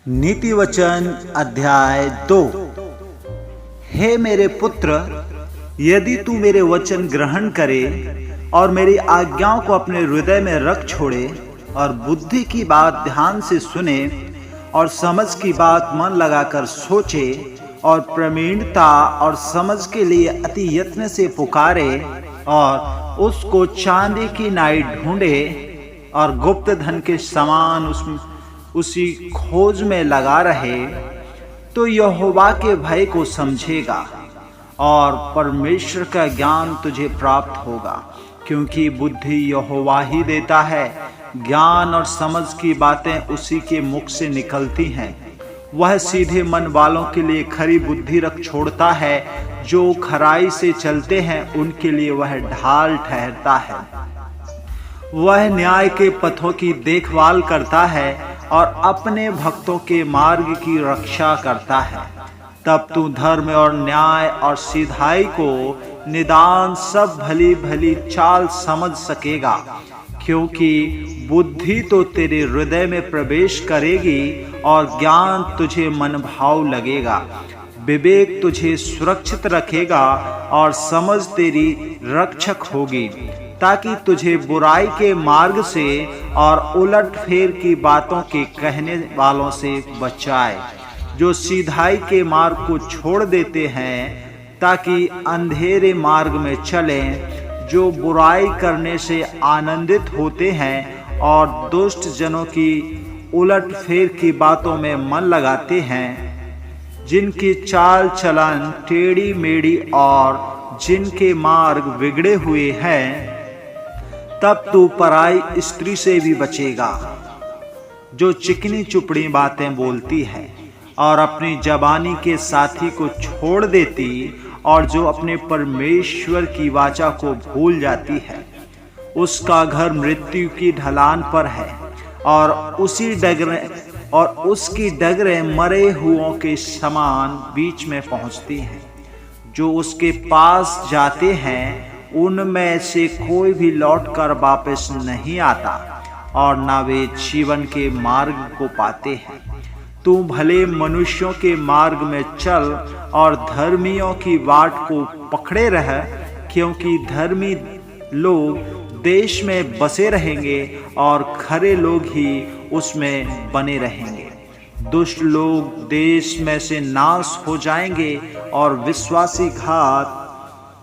नीति वचन अध्याय 2। हे मेरे पुत्र, यदि तू मेरे वचन ग्रहण करे और मेरी आज्ञाओं को अपने हृदय में रख छोड़े और बुद्धि की बात ध्यान से सुने और समझ की बात मन लगाकर सोचे और प्रवीणता और समझ के लिए अति यत्न से पुकारे और उसको चांदी की नाई ढूंढे और गुप्त धन के समान उसी खोज में लगा रहे, तो यहोवा के भय को समझेगा और परमेश्वर का ज्ञान तुझे प्राप्त होगा, क्योंकि बुद्धि यहोवा ही देता है, ज्ञान और समझ की बातें उसी के मुख से निकलती हैं। वह सीधे मन वालों के लिए खरी बुद्धि रख छोड़ता है, जो खराई से चलते हैं उनके लिए वह ढाल ठहरता है। वह न्याय के पथों की देखभाल करता है और अपने भक्तों के मार्ग की रक्षा करता है। तब तू धर्म और न्याय और सीधाई को निदान सब भली भली चाल समझ सकेगा, क्योंकि बुद्धि तो तेरे हृदय में प्रवेश करेगी और ज्ञान तुझे मन भाव लगेगा। विवेक तुझे सुरक्षित रखेगा और समझ तेरी रक्षक होगी, ताकि तुझे बुराई के मार्ग से और उलट फेर की बातों के कहने वालों से बचाए, जो सीधाई के मार्ग को छोड़ देते हैं, ताकि अंधेरे मार्ग में चलें, जो बुराई करने से आनंदित होते हैं और दुष्ट जनों की उलट फेर की बातों में मन लगाते हैं, जिनकी चाल चलन टेढ़ी मेढ़ी और जिनके मार्ग बिगड़े हुए हैं। तब तू पराई स्त्री से भी बचेगा, जो चिकनी चुपड़ी बातें बोलती है और अपनी जबानी के साथी को छोड़ देती और जो अपने परमेश्वर की वाचा को भूल जाती है। उसका घर मृत्यु की ढलान पर है और उसकी डगरें मरे हुओं के समान बीच में पहुंचती हैं। जो उसके पास जाते हैं उनमें से कोई भी लौटकर वापस नहीं आता और न वे जीवन के मार्ग को पाते हैं। तू भले मनुष्यों के मार्ग में चल और धर्मियों की बाट को पकड़े रह, क्योंकि धर्मी लोग देश में बसे रहेंगे और खरे लोग ही उसमें बने रहेंगे। दुष्ट लोग देश में से नाश हो जाएंगे और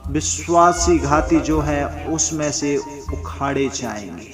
विश्वासी घाती जो है उसमें से उखाड़े जाएंगे।